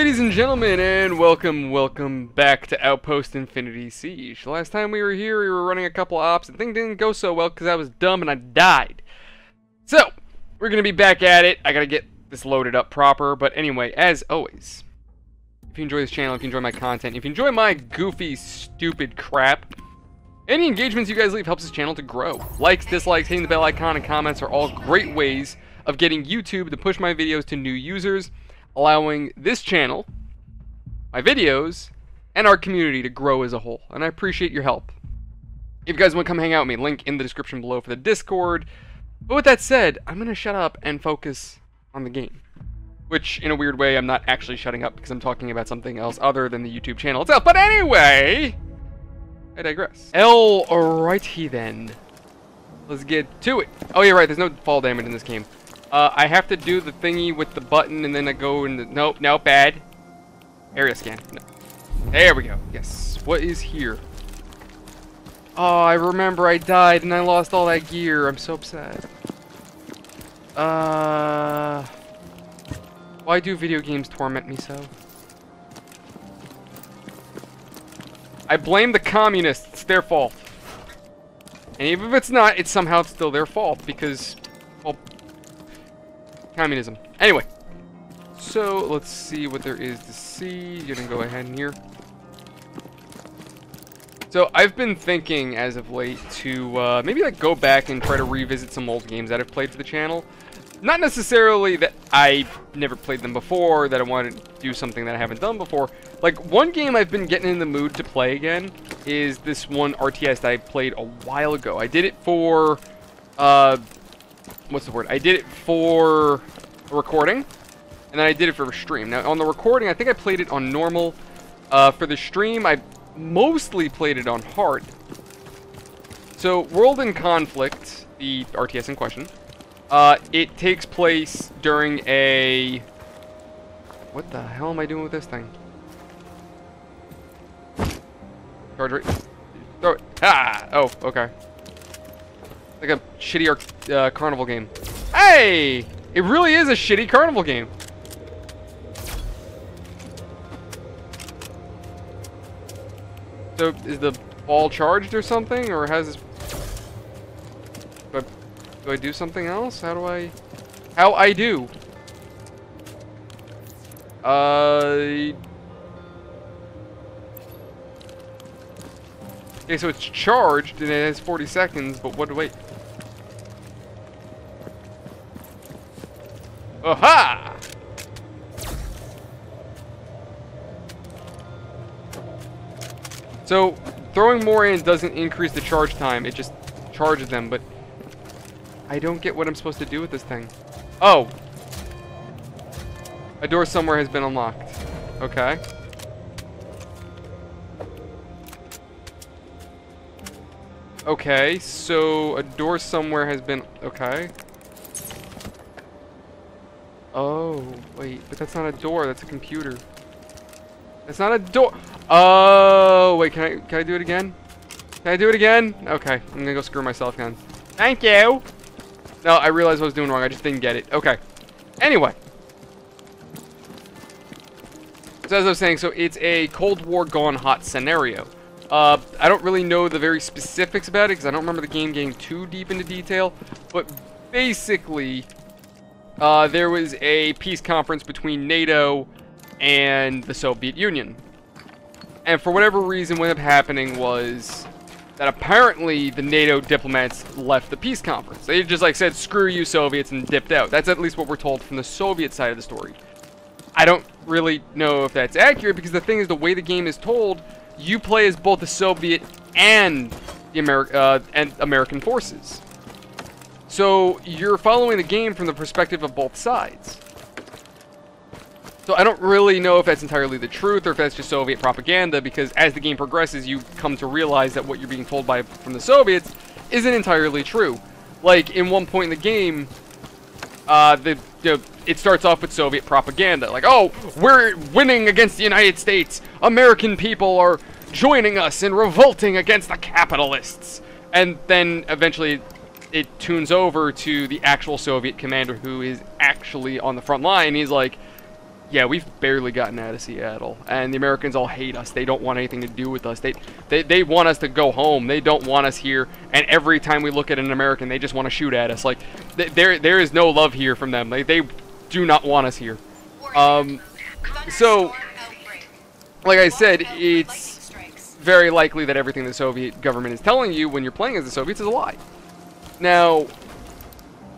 ladies and gentlemen, and welcome back to Outpost Infinity Siege. Last time we were here, we were running a couple ops, and things didn't go so well because I was dumb and I died. So, we're going to be back at it. I got to get this loaded up proper, but anyway, as always, if you enjoy this channel, if you enjoy my content, if you enjoy my goofy, stupid crap, any engagements you guys leave helps this channel to grow. Likes, dislikes, hitting the bell icon, and comments are all great ways of getting YouTube to push my videos to new users, allowing this channel, my videos, and our community to grow as a whole. And I appreciate your help. If you guys want to come hang out with me, link in the description below for the Discord. But with that said, I'm going to shut up and focus on the game. Which, in a weird way, I'm not actually shutting up because I'm talking about something else other than the YouTube channel itself. But anyway, I digress. Alrighty then. Let's get to it. Oh yeah, right, there's no fall damage in this game. I have to do the thingy with the button, and then I go in the... Nope, no, bad. Area scan. No. There we go. Yes. What is here? Oh, I remember I died, and I lost all that gear. I'm so upset. Why do video games torment me so? I blame the communists. It's their fault. And even if it's not, it's somehow still their fault, because... well... communism. Anyway, so let's see what there is to see. You're gonna go ahead in here. So I've been thinking as of late to maybe like go back and try to revisit some old games that I've played for the channel. Not necessarily that I never played them before, that I want to do something that I haven't done before. Like one game I've been getting in the mood to play again is this one RTS that I played a while ago. I did it for what's the word? I did it for a recording, and then I did it for a stream. Now, on the recording, I think I played it on normal. For the stream, I mostly played it on hard. So, World in Conflict, the RTS in question, it takes place during a... what the hell am I doing with this thing? Charge rate. Throw it. Ah! Oh, okay. Like a shitty carnival game. Hey! It really is a shitty carnival game. So, is the ball charged or something? Or has this... do I do something else? How do I... how I do? Okay, so it's charged and it has 40 seconds, but what do I... aha! So, throwing more in doesn't increase the charge time, it just charges them, but I don't get what I'm supposed to do with this thing. Oh! A door somewhere has been unlocked. Okay. Okay, so a door somewhere has been... okay. Oh, wait, but that's not a door, that's a computer. That's not a door. Oh, wait, can I do it again? Can I do it again? Okay, I'm gonna go screw myself again. Thank you! No, I realized what I was doing wrong, I just didn't get it. Okay. Anyway. So as I was saying, so it's a Cold War gone hot scenario. I don't really know the very specifics about it, because I don't remember the game getting too deep into detail, but basically... there was a peace conference between NATO and the Soviet Union. And for whatever reason, what ended up happening was that apparently the NATO diplomats left the peace conference. They just like said, screw you Soviets, and dipped out. That's at least what we're told from the Soviet side of the story. I don't really know if that's accurate, because the thing is, the way the game is told, you play as both the Soviet and the American forces. So, you're following the game from the perspective of both sides. So, I don't really know if that's entirely the truth, or if that's just Soviet propaganda, because as the game progresses, you come to realize that what you're being told from the Soviets isn't entirely true. Like, in one point in the game, it starts off with Soviet propaganda. Like, oh, we're winning against the United States! American people are joining us in revolting against the capitalists! And then, eventually... it tunes over to the actual Soviet commander who is actually on the front line. He's like, yeah, we've barely gotten out of Seattle, and the Americans all hate us. They don't want anything to do with us. They want us to go home. They don't want us here. And every time we look at an American, they just want to shoot at us. Like, there is no love here from them. Like, they do not want us here. So, like I said, it's very likely that everything the Soviet government is telling you when you're playing as the Soviets is a lie. Now,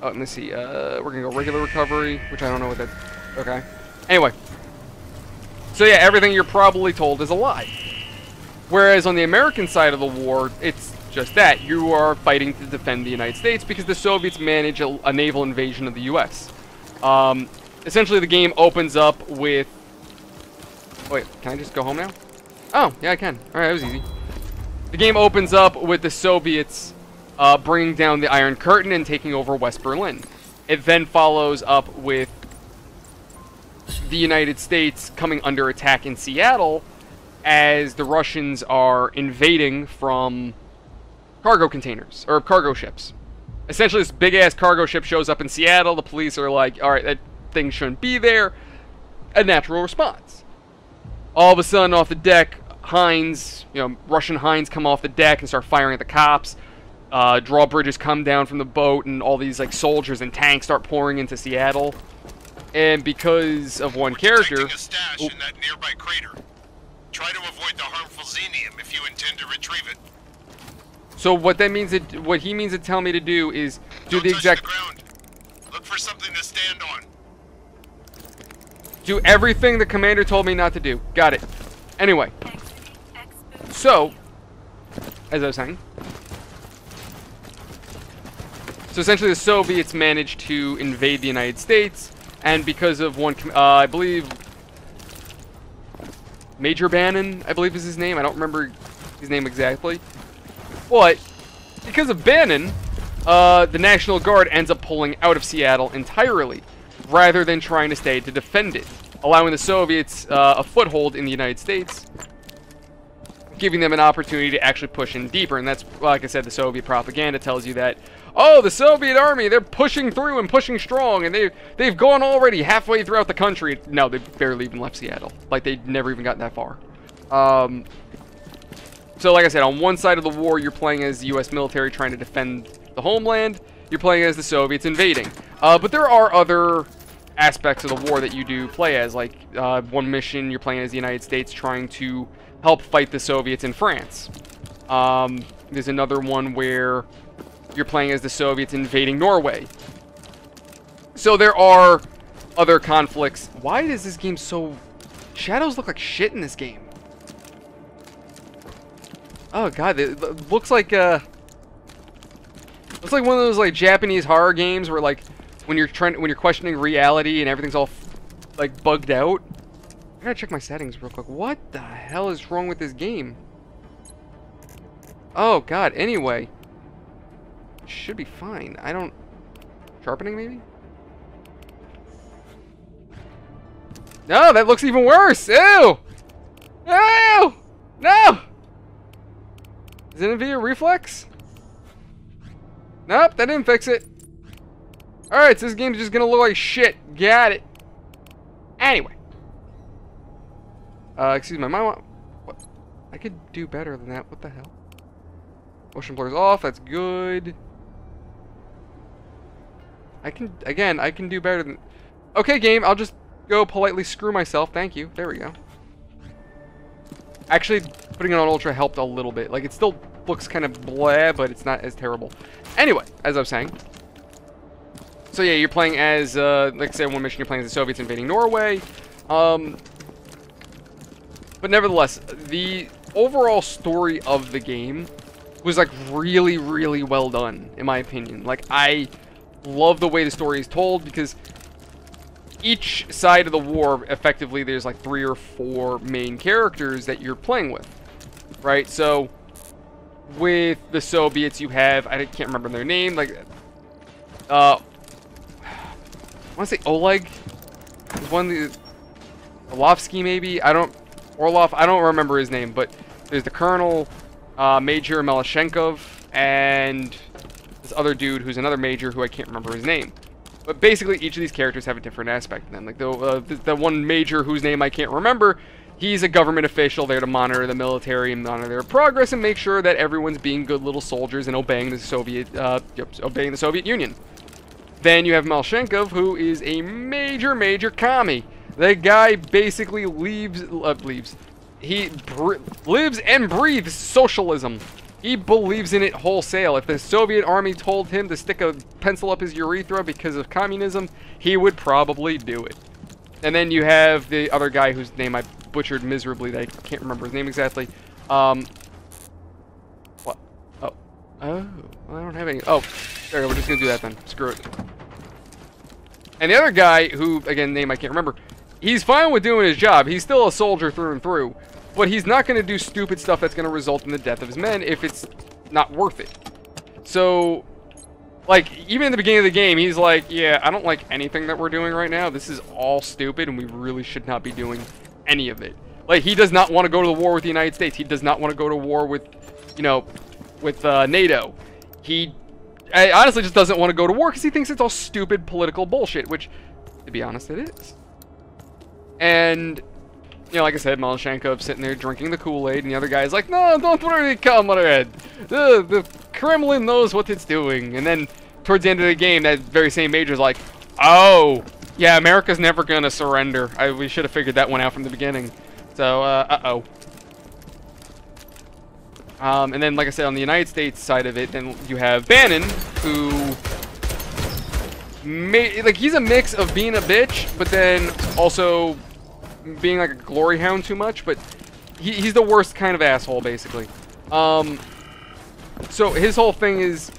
let me see. We're gonna go regular recovery, which I don't know what that. Okay. Anyway, so yeah, everything you're probably told is a lie. Whereas on the American side of the war, it's just that. You are fighting to defend the United States because the Soviets manage a naval invasion of the U.S. Essentially, the game opens up with... Wait, can I just go home now? Oh, yeah, I can. Alright, that was easy. The game opens up with the Soviets bringing down the Iron Curtain and taking over West Berlin. It then follows up with the United States coming under attack in Seattle as the Russians are invading from cargo containers, or cargo ships. Essentially, this big-ass cargo ship shows up in Seattle. The police are like, alright, that thing shouldn't be there. A natural response. All of a sudden, off the deck, Heinz, Russian Heinz come off the deck and start firing at the cops. Drawbridges come down from the boat, and all these like soldiers and tanks start pouring into Seattle. And because of one character, a stash in that nearby crater. Try to avoid the harmful xenium if you intend to retrieve it. So what that means, what he means to tell me to do is do Don't the touch exact. the ground. Look for something to stand on. Do everything the commander told me not to do. Got it. Anyway, so as I was saying, so essentially the Soviets managed to invade the United States. And because of one, I believe, Major Bannon, I believe is his name. I don't remember his name exactly. But because of Bannon, the National Guard ends up pulling out of Seattle entirely, rather than trying to stay to defend it, allowing the Soviets a foothold in the United States, giving them an opportunity to actually push in deeper. And that's, like I said, the Soviet propaganda tells you that, oh, the Soviet army, they're pushing through and pushing strong, and they've gone already halfway throughout the country. No, they barely even left Seattle. Like, they'd never even gotten that far. So, like I said, on one side of the war, you're playing as the U.S. military trying to defend the homeland. You're playing as the Soviets invading. But there are other aspects of the war that you do play as. Like, one mission, you're playing as the United States trying to help fight the Soviets in France. There's another one where you're playing as the Soviets invading Norway. So there are other conflicts. Why is this game so... Shadows look like shit in this game. Oh god, it looks like one of those like Japanese horror games where like when you're questioning reality and everything's all like bugged out. I gotta check my settings real quick. What the hell is wrong with this game? Oh god, anyway. Should be fine. I don't... Sharpening, maybe? No, that looks even worse! Ew! Ew! No! Is it via reflex? Nope, that didn't fix it. Alright, so this game's just gonna look like shit. Got it. Anyway. Excuse me, what? I could do better than that. What the hell? Motion blur's off, that's good. I can do better than... Okay, game, I'll just go politely screw myself. Thank you. There we go. Actually, putting it on Ultra helped a little bit. Like, it still looks kind of blah, but it's not as terrible. Anyway, as I was saying. So, yeah, you're playing as, like I said, one mission you're playing as the Soviets invading Norway. But nevertheless, the overall story of the game was, like, really, really well done, in my opinion. Like, I love the way the story is told, because each side of the war, effectively, there's like 3 or 4 main characters that you're playing with, right? So, with the Soviets, you have, I can't remember their name, like, I want to say Oleg, one of the, Orlovsky maybe, Orlov, I don't remember his name, but there's the Colonel, Major Meloshenkov, and this other dude who's another major who I can't remember his name. But basically, each of these characters have a different aspect to them. Like the one major whose name I can't remember, he's a government official there to monitor the military and monitor their progress and make sure that everyone's being good little soldiers and obeying the Soviet Union. Then you have Malchenkov, who is a major commie. The guy basically he lives and breathes socialism. He believes in it wholesale. If the Soviet army told him to stick a pencil up his urethra because of communism, he would probably do it. And then you have the other guy whose name I butchered miserably, that I can't remember his name exactly. What? Oh, I don't have any. Oh, there we go. We're just gonna do that then. Screw it. And the other guy, who again name I can't remember, he's fine with doing his job. He's still a soldier through and through. But he's not going to do stupid stuff that's going to result in the death of his men if it's not worth it. So, like, even in the beginning of the game, he's like, yeah, I don't like anything that we're doing right now. This is all stupid, and we really should not be doing any of it. Like, he does not want to go to the war with the United States. He does not want to go to war with, you know, with NATO. He honestly just doesn't want to go to war because he thinks it's all stupid political bullshit, which, to be honest, it is. And... you know, like I said, Malchenkov sitting there drinking the Kool-Aid, and the other guy's like, no, don't worry, comrade. The Kremlin knows what it's doing. And then, towards the end of the game, that very same major's like, oh, yeah, America's never gonna surrender. We should have figured that one out from the beginning. So, uh-oh. And then, like I said, on the United States side of it, then you have Bannon, who... he's a mix of being a bitch, but then also... being like a glory hound too much, but he's the worst kind of asshole, basically. So his whole thing is,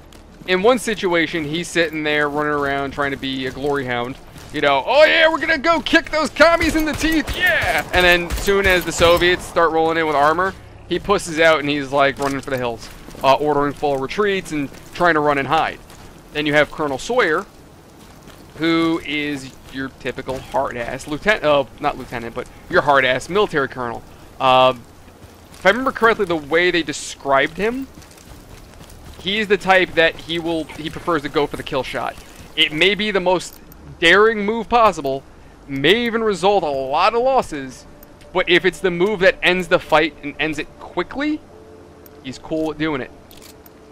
in one situation, he's sitting there running around trying to be a glory hound. You know, oh yeah, we're gonna go kick those commies in the teeth, yeah! And then soon as the Soviets start rolling in with armor, he pusses out and he's like running for the hills, ordering full retreats and trying to run and hide. Then you have Colonel Sawyer, who is your typical hard-ass lieutenant, not lieutenant, but your hard-ass military colonel. If I remember correctly, the way they described him, he's the type that he prefers to go for the kill shot. It may be the most daring move possible, may even result in a lot of losses, but if it's the move that ends the fight and ends it quickly, he's cool with doing it.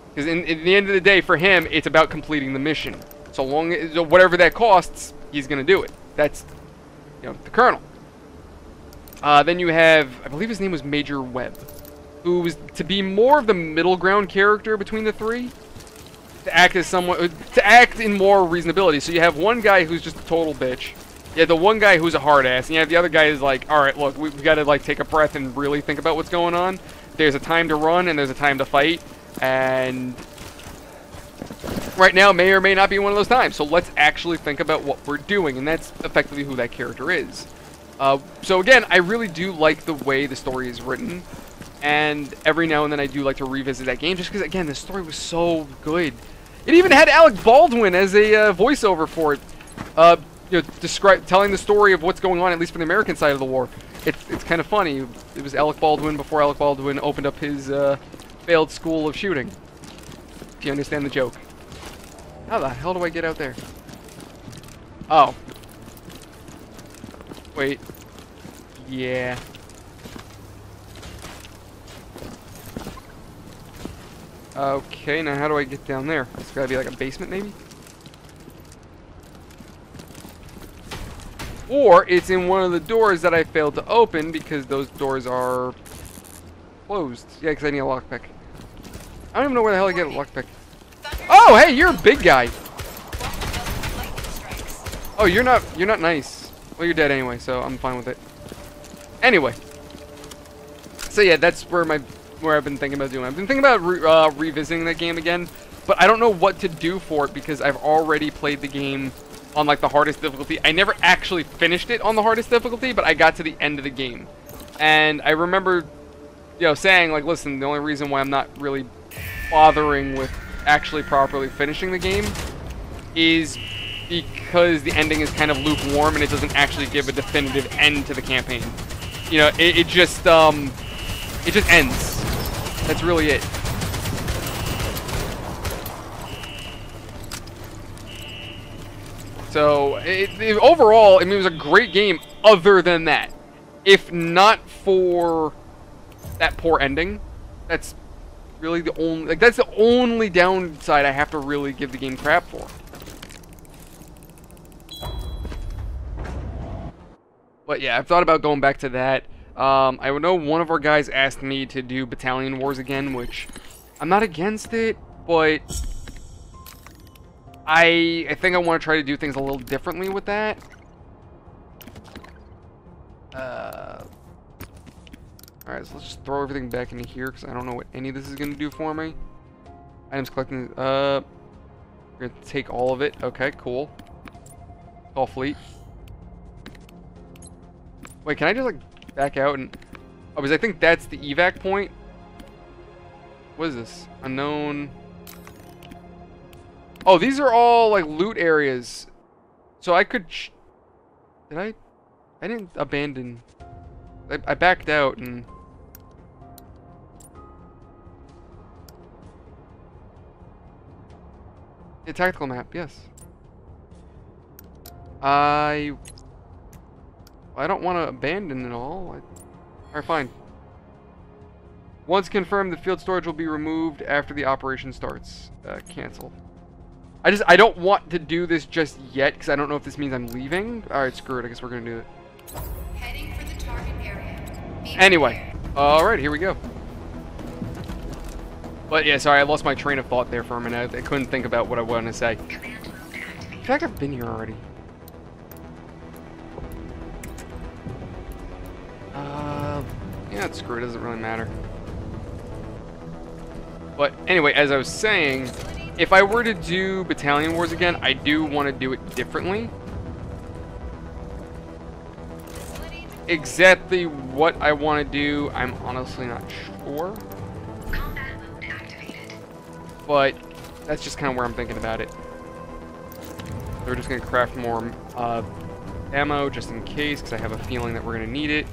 Because in the end of the day, for him, it's about completing the mission. So long as, whatever that costs, he's going to do it. That's, you know, the colonel. Then you have, I believe his name was Major Webb, who was to be more of the middle ground character between the three, to act as to act in more reasonability. So you have one guy who's just a total bitch. You have the one guy who's a hard ass, and you have the other guy who's like, all right, look, we've got to like take a breath and really think about what's going on. There's a time to run and there's a time to fight, and right now may or may not be one of those times. So let's actually think about what we're doing, and that's effectively who that character is. So again, I really do like the way the story is written, and every now and then I do like to revisit that game, just because again, the story was so good. It even had Alec Baldwin as a voiceover for it, you know, telling the story of what's going on, at least for the American side of the war. It's kind of funny. It was Alec Baldwin before Alec Baldwin opened up his failed school of shooting. If you understand the joke. How the hell do I get out there? Oh. Wait. Yeah. Okay, now how do I get down there? It's gotta be like a basement, maybe? Or it's in one of the doors that I failed to open because those doors are closed. Yeah, because I need a lockpick. I don't even know where the hell I get a lockpick. Oh, hey, you're a big guy. Oh, you're not nice. Well, you're dead anyway, so I'm fine with it. Anyway. So yeah, that's where I've been thinking about doing. I've been thinking about revisiting that game again, but I don't know what to do for it because I've already played the game on like the hardest difficulty. I never actually finished it on the hardest difficulty, but I got to the end of the game. And I remember, you know, saying like, listen, the only reason why I'm not really bothering with actually properly finishing the game is because the ending is kind of lukewarm and it doesn't actually give a definitive end to the campaign. You know, it just ends. That's really it. So, overall, I mean, it was a great game other than that. If not for that poor ending, that's really the only, like, that's the only downside I have to really give the game crap for. But yeah, I've thought about going back to that. I know one of our guys asked me to do Battalion Wars again, which I'm not against it, but I think I want to try to do things a little differently with that. Alright, so let's just throw everything back into here, because I don't know what any of this is going to do for me. Items collecting, we're going to take all of it. Okay, cool. All fleet. Wait, can I just, like, back out and... Oh, because I think that's the evac point. What is this? Unknown... Oh, these are all, like, loot areas. So I could... Did I... I didn't abandon... I backed out and... A tactical map, yes. I don't want to abandon it all. Alright, fine. Once confirmed, the field storage will be removed after the operation starts. Cancel. I don't want to do this just yet, because I don't know if this means I'm leaving. Alright, screw it. I guess we're going to do it. Heading for the target area. Anyway. Alright, here we go. But yeah, sorry, I lost my train of thought there for a minute. I couldn't think about what I wanted to say. In fact, I've been here already. Yeah, screw it. Doesn't really matter. But anyway, as I was saying, if I were to do Battalion Wars again, I do want to do it differently. Exactly what I want to do, I'm honestly not sure. But that's just kind of where I'm thinking about it. So we're just going to craft more ammo just in case, because I have a feeling that we're going to need it.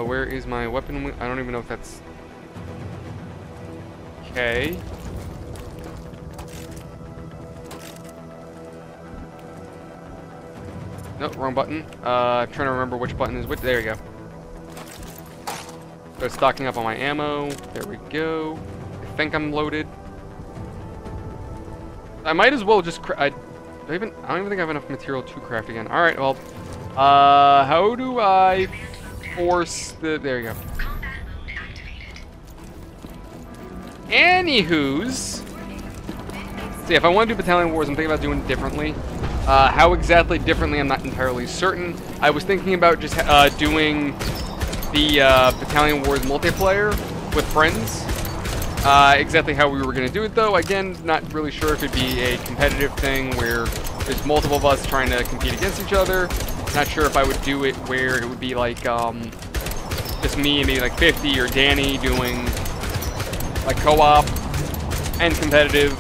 Where is my weapon? I don't even know if that's... Okay. Nope, wrong button. I'm trying to remember which button is which. There we go. So stocking up on my ammo. There we go. I think I'm loaded. I might as well just I don't even think I have enough material to craft again. Alright, well. How do I force the... There you go. Anywho's... See, if I want to do Battalion Wars, I'm thinking about doing it differently. How exactly differently, I'm not entirely certain. I was thinking about just doing the Battalion Wars multiplayer with friends. Exactly how we were going to do it, though, again, not really sure if it'd be a competitive thing where there's multiple of us trying to compete against each other. Not sure if I would do it where it would be like just me and maybe like 50 or Danny doing like co-op and competitive.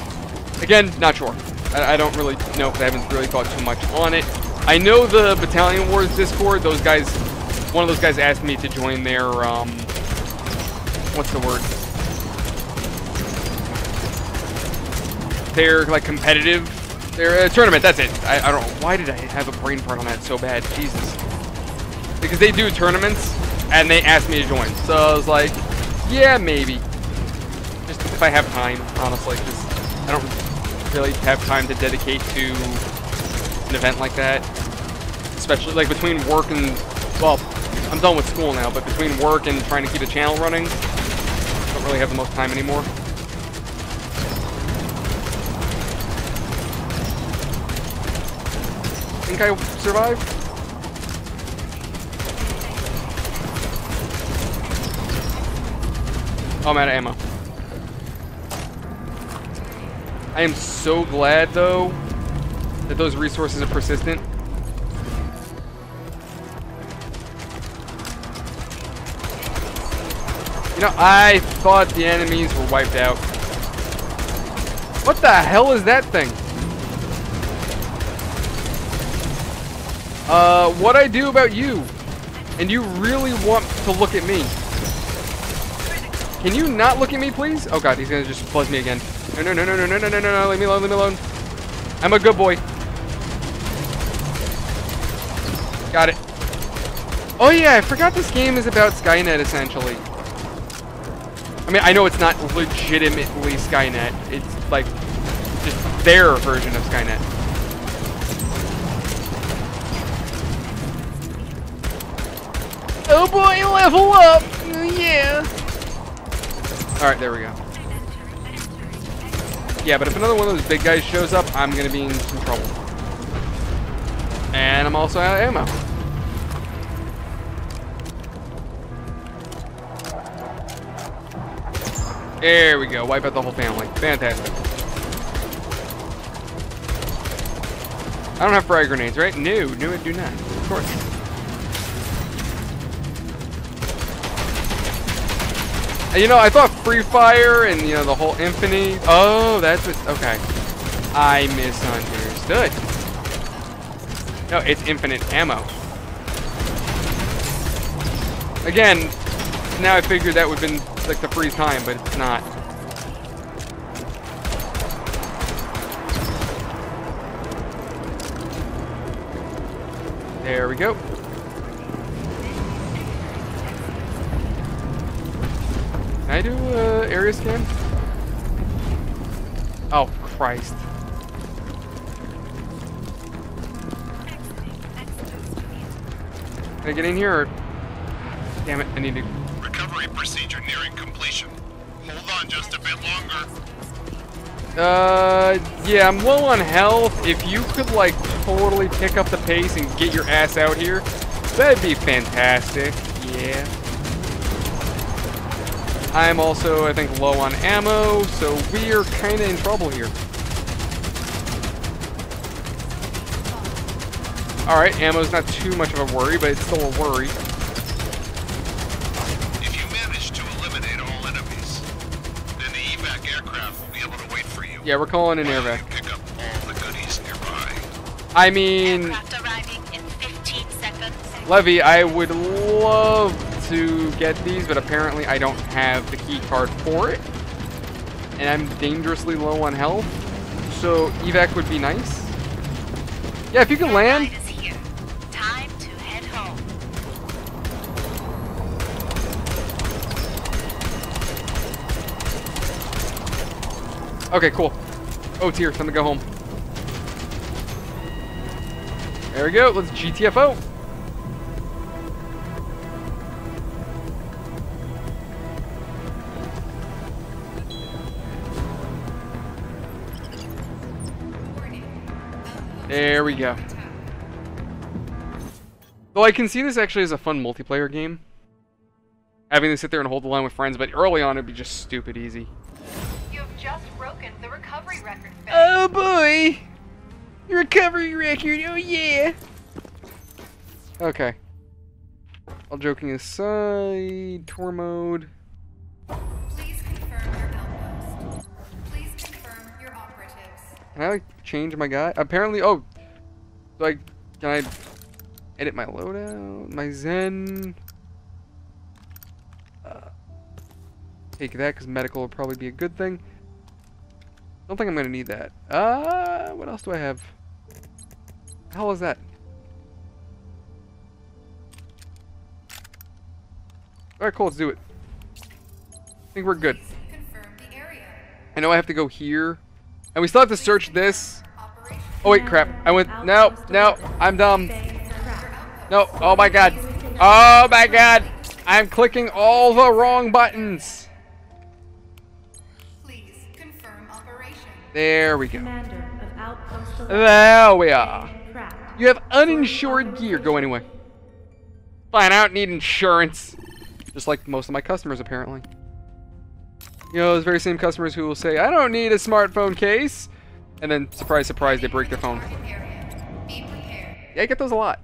Again, not sure. I don't really know because I haven't really thought too much on it. I know the Battalion Wars Discord, those guys, one of those guys asked me to join their, what's the word? Their, like, competitive, their tournament, that's it. I don't know, why did I have a brain fart on that so bad? Jesus. Because they do tournaments, and they asked me to join. So I was like, yeah, maybe. Just if I have time, honestly, because I don't really have time to dedicate to an event like that. Especially, like, between work and, well, I'm done with school now, but between work and trying to keep a channel running, I don't really have the most time anymore. Think I survived? Oh, I'm out of ammo. I am so glad, though, that those resources are persistent. You know, I thought the enemies were wiped out. What the hell is that thing? What'd I do about you? And you really want to look at me? Can you not look at me, please? Oh god, he's gonna just buzz me again. No, no, no, no, no, no, no, no, no, no, leave me alone, leave me alone. I'm a good boy. Got it. Oh yeah, I forgot this game is about Skynet, essentially. I mean, I know it's not legitimately Skynet. It's like just their version of Skynet. Oh boy, level up! Yeah! Alright, there we go. Yeah, but if another one of those big guys shows up, I'm gonna be in some trouble. And I'm also out of ammo. There we go. Wipe out the whole family. Fantastic. I don't have frag grenades, right? No, no, I do not. Of course. You know, I thought Free Fire and, you know, the whole Infinity... Oh, that's what... Okay. I misunderstood. No, it's infinite ammo. Again, now I figured that would have been, like, the freeze time, but it's not. There we go. Can I do area scan? Oh, Christ. Can I get in here or... Damn it, I need to... Recovery procedure nearing completion. Hold on just a bit longer. Yeah, I'm low on health. If you could, like, totally pick up the pace and get your ass out here, that'd be fantastic. Yeah. I'm also, I think, low on ammo, so we are kind of in trouble here. Alright, ammo's not too much of a worry, but it's still a worry. If you manage to eliminate all enemies, then the evac aircraft will be able to wait for you. Yeah, we're calling an While airvac. you pick up all the goodies nearby. I mean, Aircraft arriving in 15 seconds. Levy, I would love to get these, but apparently I don't have the key card for it. And I'm dangerously low on health. So evac would be nice. Yeah, if you could land. Ride is here. Time to head home. Okay, cool. Oh, it's here. Time to go home. There we go. Let's GTFO. There we go. Though I can see this actually as a fun multiplayer game. Having to sit there and hold the line with friends, but early on it'd be just stupid easy. You have just broken the recovery record, Faye. Oh boy! Recovery record, oh yeah! Okay. All joking aside, tour mode. Please confirm your outpost. Please confirm your operatives. Can I like change my guy? Apparently, oh, can I edit my loadout, my Zen? Take that because medical will probably be a good thing. Don't think I'm gonna need that. What else do I have? The hell is that? All right, cool. Let's do it. I think we're good. Confirm the area. I know I have to go here. And we still have to search this. Operation. Oh wait, crap. I went, no, I'm dumb. No, oh my god. Oh my god. I'm clicking all the wrong buttons. Please confirm operation. There we go. Commander of Outpost There we are. tracked. You have uninsured gear. Go anyway. Fine, I don't need insurance. Just like most of my customers, apparently. You know, those very same customers who will say, I don't need a smartphone case. And then, surprise, surprise, they break their phone. Target area. Be prepared. Yeah, I get those a lot.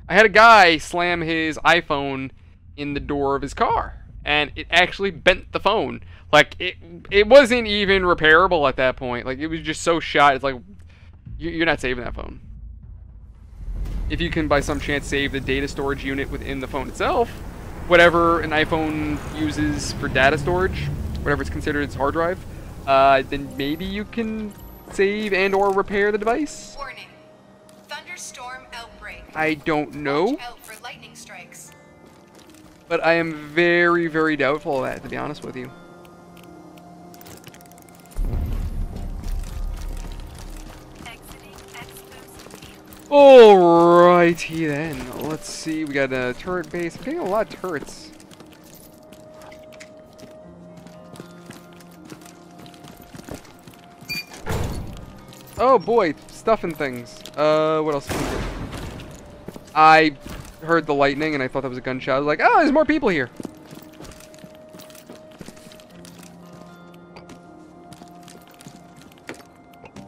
I had a guy slam his iPhone in the door of his car. And it actually bent the phone. Like, it wasn't even repairable at that point. Like, it was just so shot. It's like, you're not saving that phone. If you can, by some chance, save the data storage unit within the phone itself, whatever an iPhone uses for data storage, whatever it's considered its hard drive, then maybe you can save and or repair the device. Warning. Thunderstorm outbreak. I don't know, Watch out for lightning strikes. but I am very, very doubtful of that, to be honest with you. Alrighty then, let's see, we got a turret base. I'm getting a lot of turrets. Oh boy, stuff and things. What else can we do? I heard the lightning and I thought that was a gunshot. I was like, oh, there's more people here.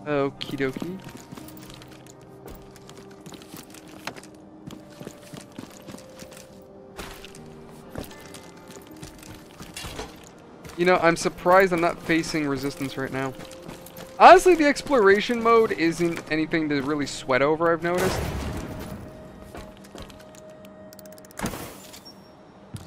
Okie dokie. You know, I'm surprised I'm not facing resistance right now. Honestly, the exploration mode isn't anything to really sweat over, I've noticed.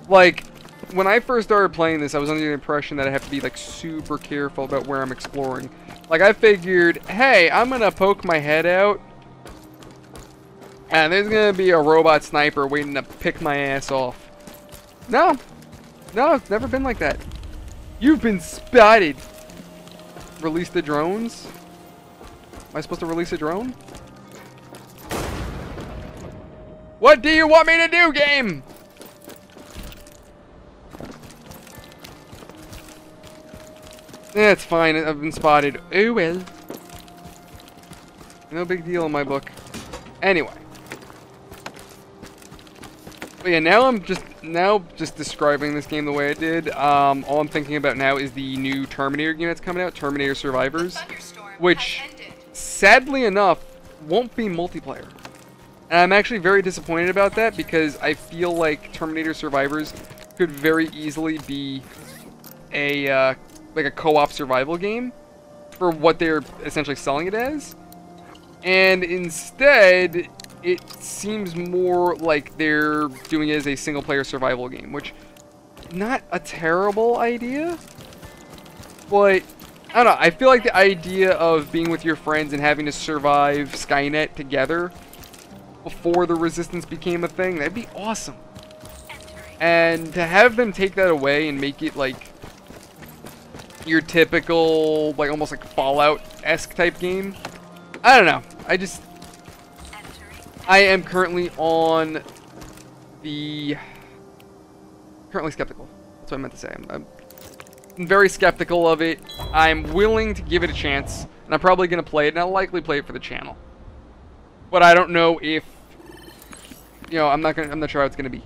Like, when I first started playing this, I was under the impression that I have to be, like, super careful about where I'm exploring. Like, I figured, hey, I'm gonna poke my head out, and there's gonna be a robot sniper waiting to pick my ass off. No. No, it's never been like that. You've been spotted! Release the drones? Am I supposed to release a drone? What do you want me to do, game? It's fine, I've been spotted. Oh well. No big deal in my book. Anyway. But yeah, now I'm just describing this game the way I did. All I'm thinking about now is the new Terminator game that's coming out, Terminator Survivors, which, sadly enough, won't be multiplayer. And I'm actually very disappointed about that because I feel like Terminator Survivors could very easily be a like a co-op survival game for what they're essentially selling it as. And instead, it seems more like they're doing it as a single-player survival game, which, not a terrible idea, but, I don't know, I feel like the idea of being with your friends and having to survive Skynet together before the Resistance became a thing, that'd be awesome. And to have them take that away and make it, like, your typical, like, almost like Fallout-esque type game, I don't know, I am currently currently skeptical. That's what I meant to say. I'm very skeptical of it. I'm willing to give it a chance, and I'm probably going to play it, and I'll likely play it for the channel. But I don't know if, you know, I'm not sure how it's going to be.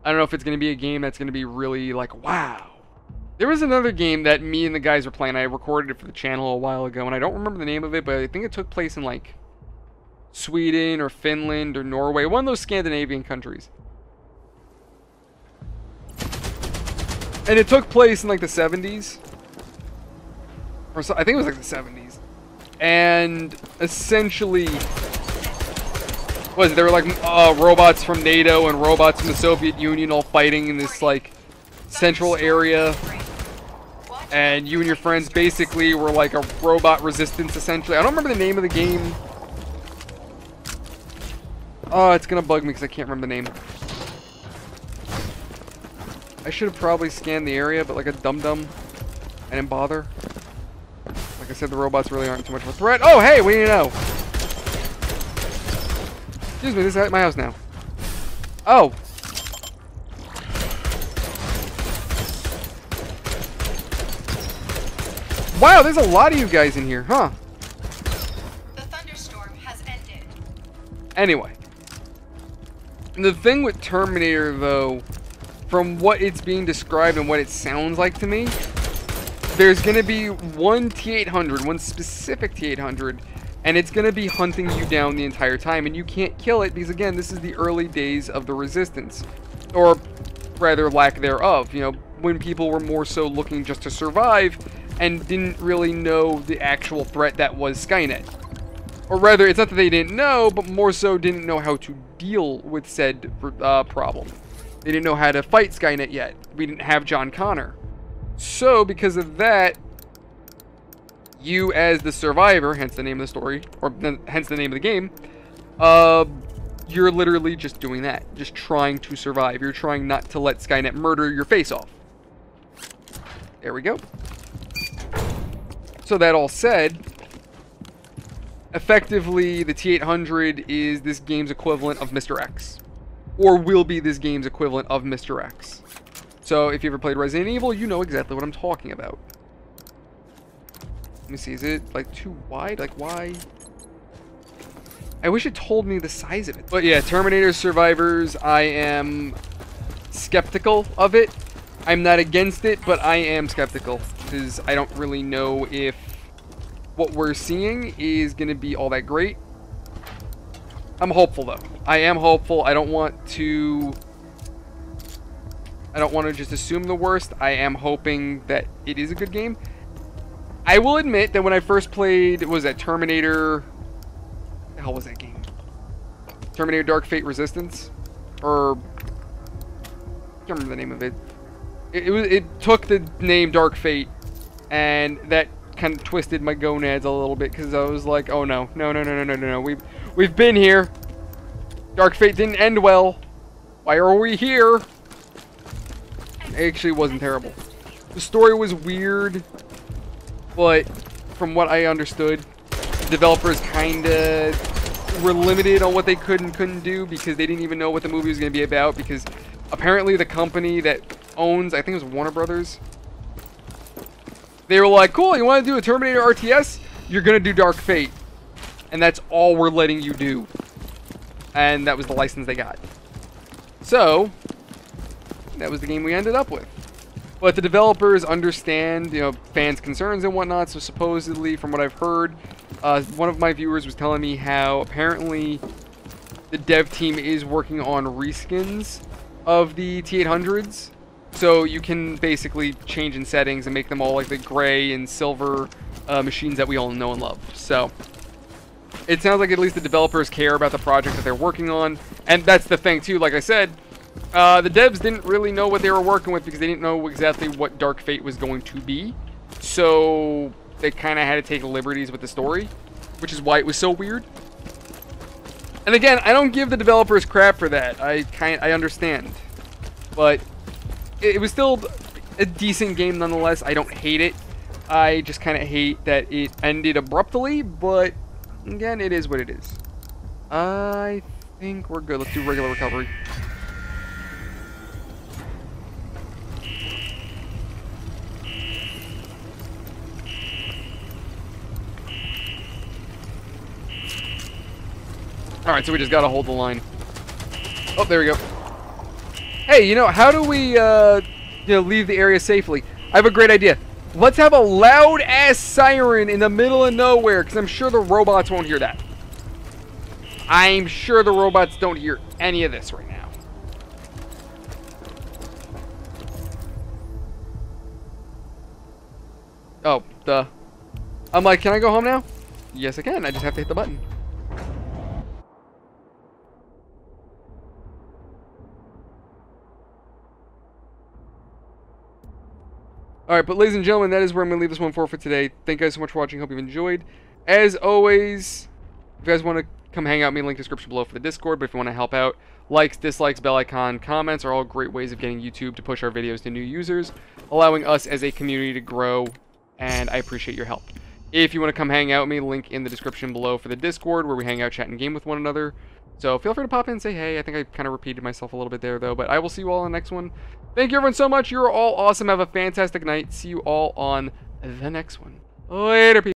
I don't know if it's going to be a game that's going to be really like, wow. There was another game that me and the guys were playing. I recorded it for the channel a while ago, and I don't remember the name of it, but I think it took place in, like, Sweden or Finland or Norway, one of those Scandinavian countries. And it took place in, like, the 70s. Or so, I think it was, like, the 70s. And essentially, there were, like, robots from NATO and robots from the Soviet Union all fighting in this, like, central area. And you and your friends basically were like a robot resistance, essentially. I don't remember the name of the game. Oh, it's gonna bug me because I can't remember the name. I should have probably scanned the area, but like a dum-dum, I didn't bother. Like I said, the robots really aren't too much of a threat. Oh, hey, what do you know? Excuse me, this is at my house now. Oh. Wow, there's a lot of you guys in here, huh? The thunderstorm has ended. Anyway. The thing with Terminator, though, from what it's being described and what it sounds like to me, there's going to be one T-800, one specific T-800, and it's going to be hunting you down the entire time, and you can't kill it because, again, this is the early days of the Resistance. Or, rather, lack thereof, you know, when people were more so looking just to survive and didn't really know the actual threat that was Skynet. Or rather, it's not that they didn't know, but more so didn't know how to deal with said problem. They didn't know how to fight Skynet yet. We didn't have John Connor. So, because of that, you as the survivor, hence the name of the story, or hence the name of the game, you're literally just doing that. Just trying to survive. You're trying not to let Skynet murder your face off. There we go. So that all said, effectively, the T-800 is this game's equivalent of Mr. X. Or will be this game's equivalent of Mr. X. So, if you ever played Resident Evil, you know exactly what I'm talking about. Let me see, is it, like, too wide? Like, why? I wish it told me the size of it. But yeah, Terminator Survivors, I am skeptical of it. I'm not against it, but I am skeptical. Because I don't really know if what we're seeing is going to be all that great. I'm hopeful, though. I am hopeful. I don't want to just assume the worst. I am hoping that it is a good game. I will admit that when I first played, was that Terminator... What the hell was that game? Terminator Dark Fate Resistance? Or... I can't remember the name of it. It took the name Dark Fate, and that kind of twisted my gonads a little bit, because I was like, oh no, no. We've been here. Dark Fate didn't end well. Why are we here? It actually wasn't terrible. The story was weird, but from what I understood, the developers kind of were limited on what they could and couldn't do because they didn't even know what the movie was going to be about, because apparently the company that owns, I think it was Warner Brothers, they were like, cool, you want to do a Terminator RTS? You're going to do Dark Fate. And that's all we're letting you do. And that was the license they got. So, that was the game we ended up with. But the developers understand, you know, fans' concerns and whatnot, so supposedly, from what I've heard, one of my viewers was telling me how apparently the dev team is working on reskins of the T-800s. So you can basically change in settings and make them all like the gray and silver machines that we all know and love. So it sounds like at least the developers care about the project that they're working on. And that's the thing too, like I said, the devs didn't really know what they were working with because they didn't know exactly what Dark Fate was going to be. So they kind of had to take liberties with the story, which is why it was so weird. And again, I don't give the developers crap for that. I understand. But it was still a decent game nonetheless. I don't hate it. I just kind of hate that it ended abruptly, but again, it is what it is. I think we're good. Let's do regular recovery. Alright, so we just gotta hold the line. Oh, there we go. Hey, you know, how do we, leave the area safely? I have a great idea. Let's have a loud-ass siren in the middle of nowhere, because I'm sure the robots won't hear that. I'm sure the robots don't hear any of this right now. Oh, duh. I'm like, can I go home now? Yes, I can. I just have to hit the button. Alright, but ladies and gentlemen, that is where I'm going to leave this one for today. Thank you guys so much for watching. Hope you've enjoyed. As always, if you guys want to come hang out with me, link description below for the Discord. But if you want to help out, likes, dislikes, bell icon, comments are all great ways of getting YouTube to push our videos to new users, allowing us as a community to grow, and I appreciate your help. If you want to come hang out with me, link in the description below for the Discord, where we hang out, chat, and game with one another. So feel free to pop in and say hey. I think I kind of repeated myself a little bit there, though. But I will see you all in the next one. Thank you, everyone, so much. You're all awesome. Have a fantastic night. See you all on the next one. Later, people.